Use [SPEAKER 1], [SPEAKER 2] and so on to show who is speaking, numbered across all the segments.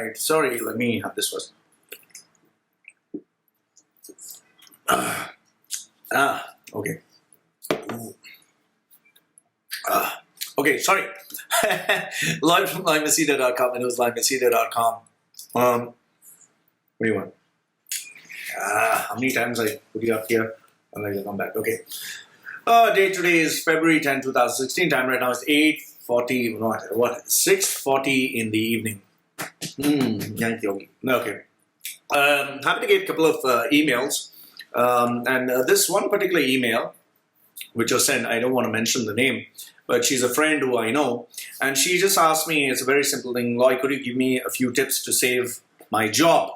[SPEAKER 1] right. Sorry, let me have this first. Okay. Okay, sorry. Loy from LoyMachedo.com. It was LoyMachedo.com. What do you want? How many times I put you up here? I'll let you come back. Okay. Date today is February 10, 2016. Time right now is 8:40. What? 6:40 in the evening. Okay. Happy to get a couple of emails. And this one particular email, which was sent, I don't want to mention the name, but she's a friend who I know. And she just asked me, it's a very simple thing, Loy, could you give me a few tips to save my job?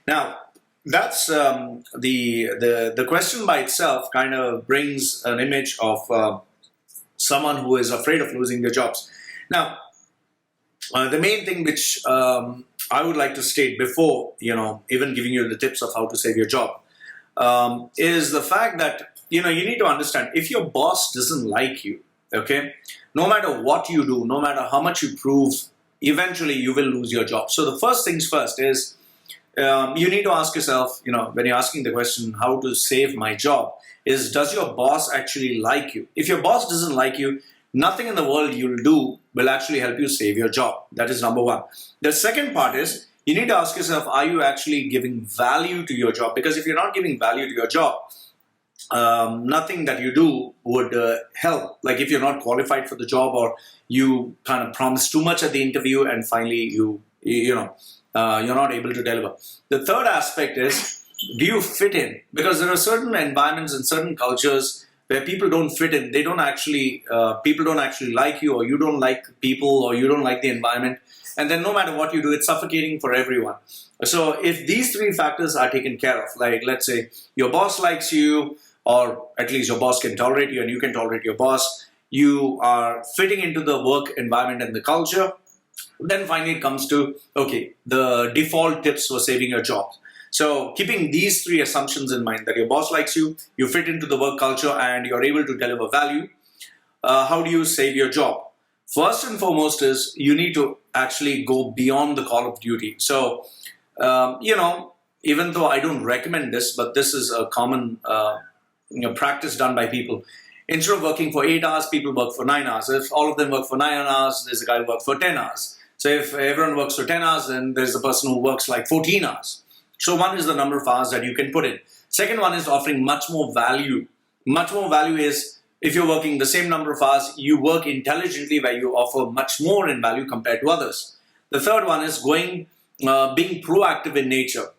[SPEAKER 1] Now, that's the question by itself kind of brings an image of someone who is afraid of losing their jobs. Now, the main thing which I would like to state before, even giving you the tips of how to save your job, is the fact that, you need to understand, if your boss doesn't like you, okay, no matter what you do, no matter how much you prove, eventually you will lose your job. So the first things first is, you need to ask yourself, when you're asking the question, how to save my job, is does your boss actually like you? If your boss doesn't like you, nothing in the world you'll do will actually help you save your job. That is number one. The second part is, you need to ask yourself, are you actually giving value to your job? Because if you're not giving value to your job, nothing that you do would help. Like if you're not qualified for the job, or you kind of promise too much at the interview and finally you're not able to deliver. The third aspect is, do you fit in? Because there are certain environments and certain cultures where people don't fit in. They don't actually, people don't actually like you, or you don't like people, or you don't like the environment. And then no matter what you do, it's suffocating for everyone. So if these three factors are taken care of, like let's say your boss likes you, or at least your boss can tolerate you and you can tolerate your boss, you are fitting into the work environment and the culture, then finally it comes to, okay, the default tips for saving your job. So keeping these three assumptions in mind, that your boss likes you, you fit into the work culture, and you're able to deliver value, how do you save your job? First and foremost is, you need to actually go beyond the call of duty. So, even though I don't recommend this, but this is a common practice done by people. Instead of working for 8 hours, people work for 9 hours. If all of them work for 9 hours, there's a guy who works for 10 hours. So if everyone works for 10 hours, then there's a person who works like 14 hours. So one is the number of hours that you can put in. Second one is offering much more value. Much more value is, if you're working the same number of hours, you work intelligently where you offer much more in value compared to others. The third one is being proactive in nature.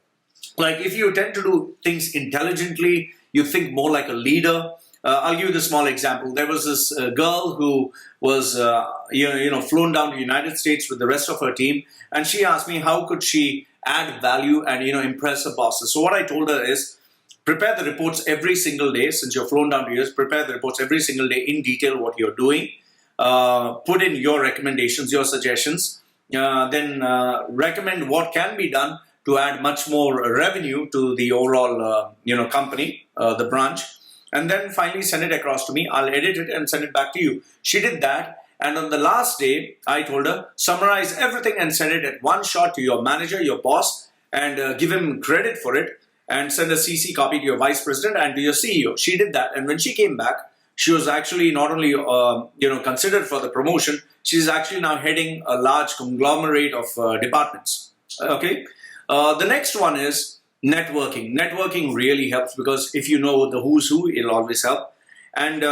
[SPEAKER 1] Like if you tend to do things intelligently, you think more like a leader. I'll give you this small example. There was this girl who was flown down to the United States with the rest of her team, and she asked me how could she add value and impress her bosses. So what I told her is, prepare the reports every single day. Since you're flown down to US, prepare the reports every single day in detail what you're doing. Put in your recommendations, your suggestions. Then recommend what can be done to add much more revenue to the overall company, the branch. And then finally send it across to me. I'll edit it and send it back to you. She did that. And on the last day, I told her, summarize everything and send it at one shot to your manager, your boss, and give him credit for it. And send a CC copy to your vice president and to your CEO. She did that. And when she came back, she was actually not only considered for the promotion, she's actually now heading a large conglomerate of departments. Okay. The next one is networking. Networking really helps, because if you know the who's who, it'll always help. And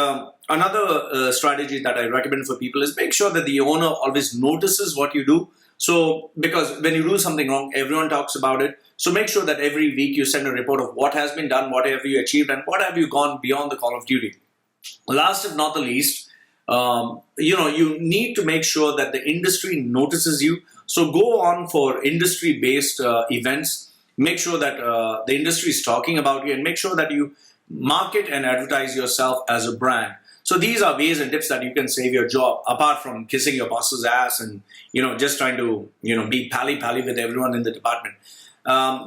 [SPEAKER 1] another strategy that I recommend for people is, make sure that the owner always notices what you do. So, because when you do something wrong, everyone talks about it. So make sure that every week you send a report of what has been done, what have you achieved, and what have you gone beyond the call of duty. Last if not the least, you need to make sure that the industry notices you. So go on for industry-based events. Make sure that the industry is talking about you, and make sure that you market and advertise yourself as a brand. So these are ways and tips that you can save your job, apart from kissing your boss's ass and just trying to be pally-pally with everyone in the department.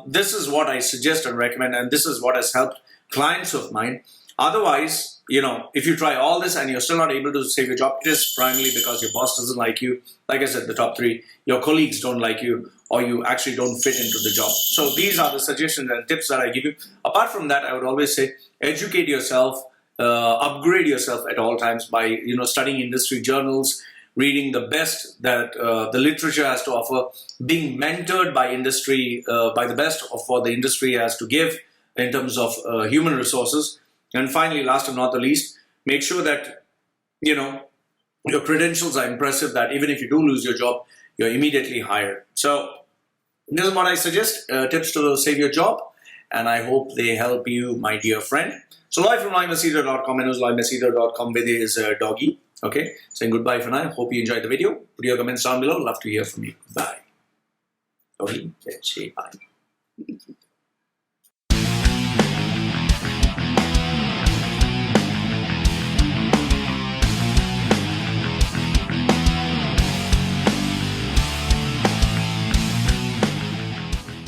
[SPEAKER 1] This is what I suggest and recommend, and this is what has helped clients of mine. Otherwise, if you try all this and you're still not able to save your job, it is primarily because your boss doesn't like you. Like I said, the top three, your colleagues don't like you, or you actually don't fit into the job. So these are the suggestions and tips that I give you. Apart from that, I would always say educate yourself, upgrade yourself at all times by studying industry journals, reading the best that the literature has to offer, being mentored by industry, by the best of what the industry has to give in terms of human resources. And finally, last but not the least, make sure that your credentials are impressive, that even if you do lose your job, you're immediately hired. So this is what I suggest, tips to save your job, and I hope they help you, my dear friend. So Loy from loymachedo.com, and loymachedo.com with his doggy. Okay, saying goodbye for now. Hope you enjoyed the video. Put your comments down below. Love to hear from you. Bye. Doggy, say bye.